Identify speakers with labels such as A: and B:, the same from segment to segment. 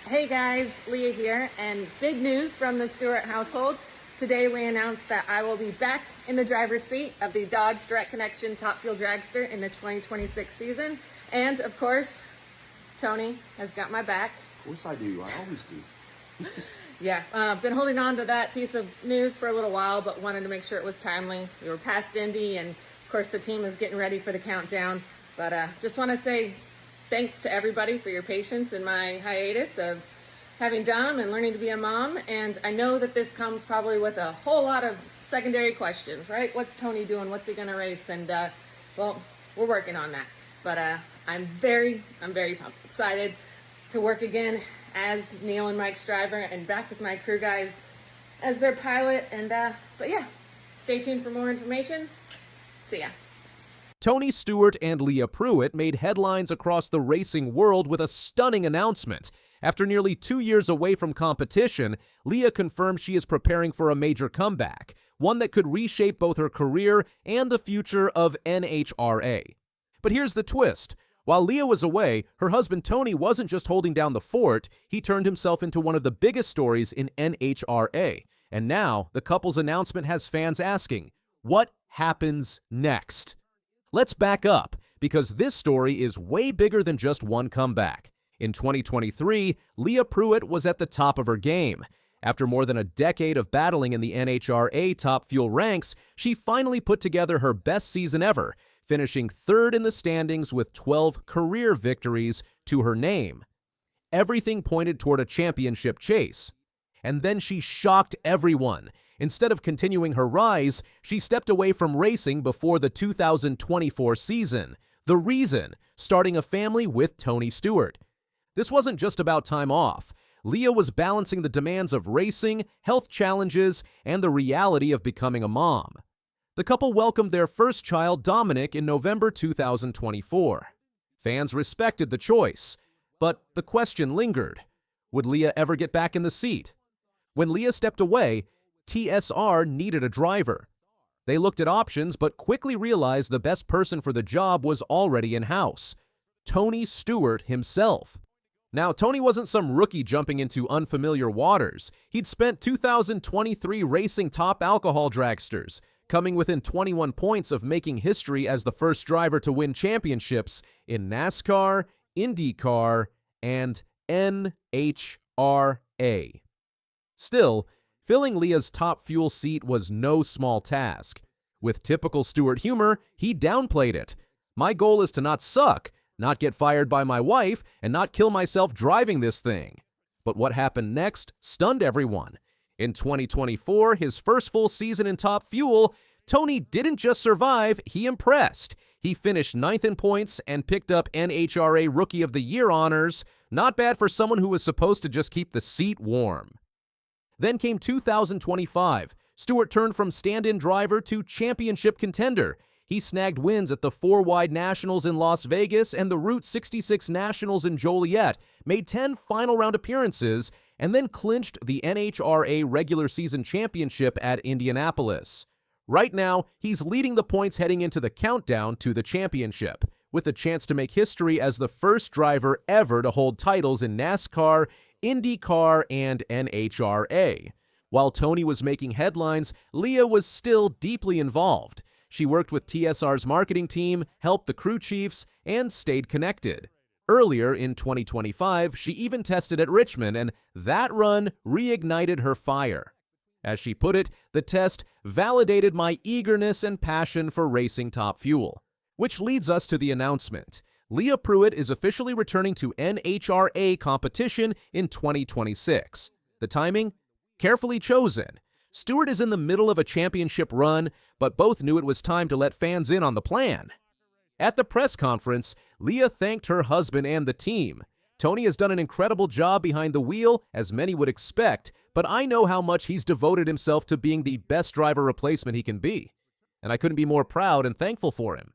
A: Hey guys, Leah here, and big news from the Stewart household. Today we announced that I will be back in the driver's seat of the Dodge Direct Connection Top Fuel Dragster in the 2026 season. And of course, Tony has got my back.
B: Of course I do. I always do.
A: Yeah, been holding on to that piece of news for a little while, but wanted to make sure it was timely. We were past Indy, and of course the team is getting ready for the countdown. But just want to say thanks to everybody for your patience in my hiatus of having Dom and learning to be a mom. And I know that this comes probably with a whole lot of secondary questions, right? What's Tony doing? What's he going to race? And well, we're working on that. But I'm very pumped, excited to work again as Neil and Mike's driver and back with my crew guys as their pilot. And but yeah, stay tuned for more information. See ya.
C: Tony Stewart and Leah Pruett made headlines across the racing world with a stunning announcement. After nearly 2 years away from competition, Leah confirmed she is preparing for a major comeback, one that could reshape both her career and the future of NHRA. But here's the twist. While Leah was away, her husband Tony wasn't just holding down the fort, he turned himself into one of the biggest stories in NHRA. And now, the couple's announcement has fans asking, what happens next? Let's back up, because this story is way bigger than just one comeback. In 2023, Leah Pruett was at the top of her game. After more than a decade of battling in the NHRA Top Fuel ranks, she finally put together her best season ever, finishing third in the standings with 12 career victories to her name. Everything pointed toward a championship chase. And then she shocked everyone. Instead of continuing her rise, she stepped away from racing before the 2024 season. The reason? Starting a family with Tony Stewart. This wasn't just about time off. Leah was balancing the demands of racing, health challenges, and the reality of becoming a mom. The couple welcomed their first child, Dominic, in November 2024. Fans respected the choice, but the question lingered. Would Leah ever get back in the seat? When Leah stepped away, TSR needed a driver. They looked at options, but quickly realized the best person for the job was already in-house: Tony Stewart himself. Now, Tony wasn't some rookie jumping into unfamiliar waters. He'd spent 2023 racing top alcohol dragsters, coming within 21 points of making history as the first driver to win championships in NASCAR, IndyCar, and NHRA. Still, filling Leah's Top Fuel seat was no small task. With typical Stewart humor, he downplayed it. My goal is to not suck, not get fired by my wife, and not kill myself driving this thing. But what happened next stunned everyone. In 2024, his first full season in Top Fuel, Tony didn't just survive, he impressed. He finished 9th in points and picked up NHRA Rookie of the Year honors. Not bad for someone who was supposed to just keep the seat warm. Then came 2025. Stewart turned from stand-in driver to championship contender. He snagged wins at the 4-Wide Nationals in Las Vegas and the Route 66 Nationals in Joliet, made 10 final round appearances, and then clinched the NHRA regular season championship at Indianapolis. Right now, he's leading the points heading into the countdown to the championship, with a chance to make history as the first driver ever to hold titles in NASCAR, IndyCar, and NHRA. While Tony was making headlines, Leah was still deeply involved. She worked with TSR's marketing team, helped the crew chiefs, and stayed connected. Earlier in 2025, she even tested at Richmond, and that run reignited her fire. As she put it, the test validated my eagerness and passion for racing Top Fuel. Which leads us to the announcement. Leah Pruett is officially returning to NHRA competition in 2026. The timing? Carefully chosen. Stewart is in the middle of a championship run, but both knew it was time to let fans in on the plan. At the press conference, Leah thanked her husband and the team. Tony has done an incredible job behind the wheel, as many would expect, but I know how much he's devoted himself to being the best driver replacement he can be, and I couldn't be more proud and thankful for him.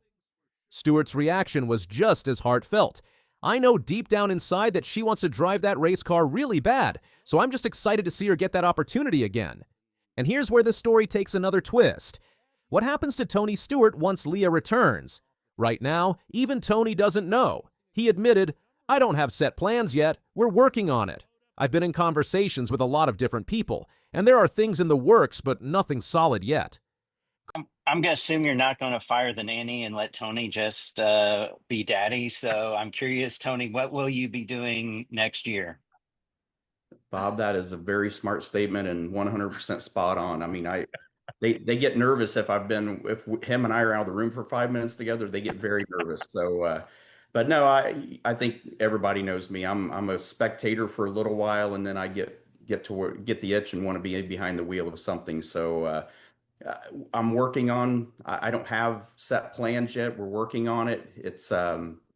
C: Stewart's reaction was just as heartfelt. I know deep down inside that she wants to drive that race car really bad, so I'm just excited to see her get that opportunity again. And here's where the story takes another twist. What happens to Tony Stewart once Leah returns? Right now, even Tony doesn't know. He admitted, "I don't have set plans yet. We're working on it." I've been in conversations with a lot of different people, and there are things in the works, but nothing solid yet.
D: I'm going to assume you're not going to fire the nanny and let Tony just be daddy. So I'm curious, Tony, what will you be doing next year?
B: Bob, that is a very smart statement and 100% spot on. I mean, they get nervous if him and I are out of the room for 5 minutes together, they get very nervous. So, but no, I think everybody knows me. I'm a spectator for a little while, and then I get the itch and want to be behind the wheel of something. So, I'm working on. I don't have set plans yet. We're working on it.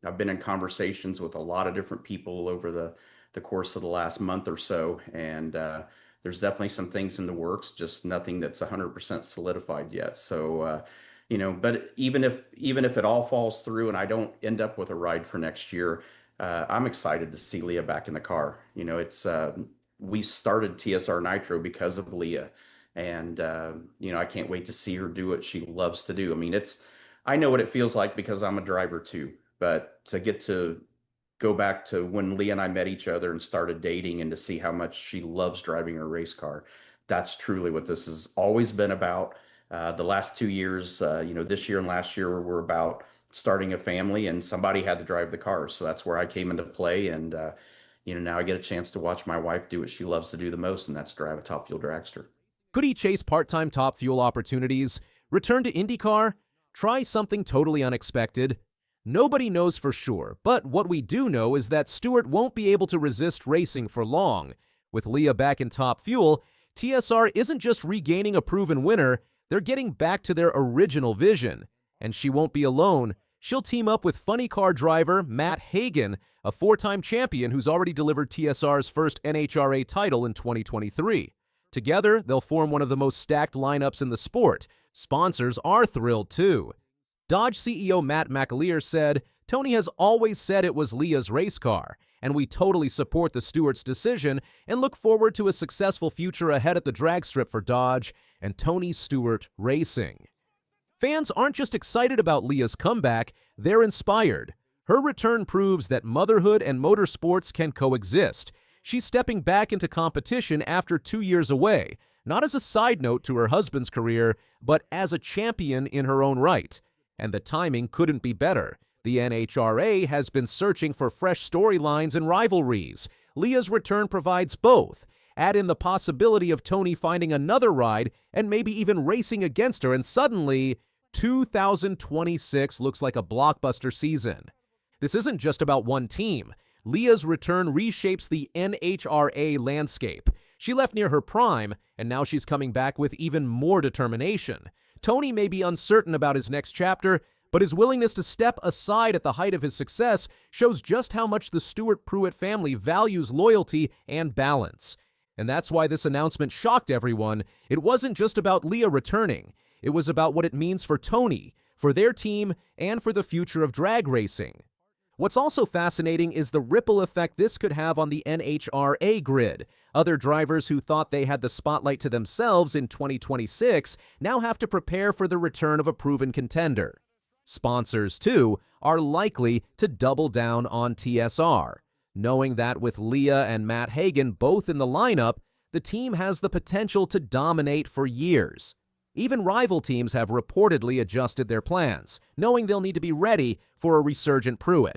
B: I've been in conversations with a lot of different people over the course of the last month or so, and there's definitely some things in the works, just nothing that's 100% solidified yet. So, but even if it all falls through and I don't end up with a ride for next year, I'm excited to see Leah back in the car. We started TSR Nitro because of Leah. And, I can't wait to see her do what she loves to do. I mean, I know what it feels like because I'm a driver too, but to get to go back to when Leah and I met each other and started dating and to see how much she loves driving her race car, that's truly what this has always been about. The last 2 years, this year and last year were about starting a family, and somebody had to drive the car. So that's where I came into play. And, now I get a chance to watch my wife do what she loves to do the most, and that's drive a Top Fuel dragster.
C: Could he chase part-time Top Fuel opportunities? Return to IndyCar? Try something totally unexpected? Nobody knows for sure, but what we do know is that Stewart won't be able to resist racing for long. With Leah back in Top Fuel, TSR isn't just regaining a proven winner, they're getting back to their original vision. And she won't be alone. She'll team up with funny car driver Matt Hagan, a four-time champion who's already delivered TSR's first NHRA title in 2023. Together, they'll form one of the most stacked lineups in the sport. Sponsors are thrilled, too. Dodge CEO Matt McAleer said, "Tony has always said it was Leah's race car, and we totally support the Stewart's decision and look forward to a successful future ahead at the drag strip for Dodge and Tony Stewart Racing." Fans aren't just excited about Leah's comeback, they're inspired. Her return proves that motherhood and motorsports can coexist. She's stepping back into competition after 2 years away, not as a side note to her husband's career, but as a champion in her own right. And the timing couldn't be better. The NHRA has been searching for fresh storylines and rivalries. Leah's return provides both. Add in the possibility of Tony finding another ride and maybe even racing against her, and suddenly, 2026 looks like a blockbuster season. This isn't just about one team. Leah's return reshapes the NHRA landscape. She left near her prime, and now she's coming back with even more determination. Tony may be uncertain about his next chapter, but his willingness to step aside at the height of his success shows just how much the Stewart Pruett family values loyalty and balance. And that's why this announcement shocked everyone. It wasn't just about Leah returning. It was about what it means for Tony, for their team, and for the future of drag racing. What's also fascinating is the ripple effect this could have on the NHRA grid. Other drivers who thought they had the spotlight to themselves in 2026 now have to prepare for the return of a proven contender. Sponsors, too, are likely to double down on TSR, knowing that with Leah and Matt Hagan both in the lineup, the team has the potential to dominate for years. Even rival teams have reportedly adjusted their plans, knowing they'll need to be ready for a resurgent Pruett.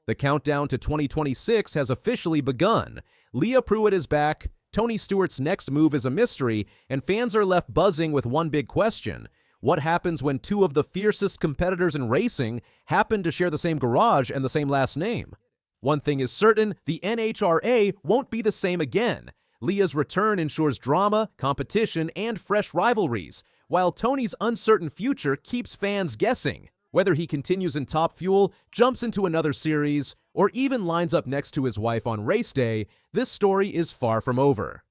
C: The countdown to 2026 has officially begun. Leah Pruett is back, Tony Stewart's next move is a mystery, and fans are left buzzing with one big question. What happens when two of the fiercest competitors in racing happen to share the same garage and the same last name? One thing is certain, the NHRA won't be the same again. Leah's return ensures drama, competition, and fresh rivalries, while Tony's uncertain future keeps fans guessing. Whether he continues in Top Fuel, jumps into another series, or even lines up next to his wife on race day, this story is far from over.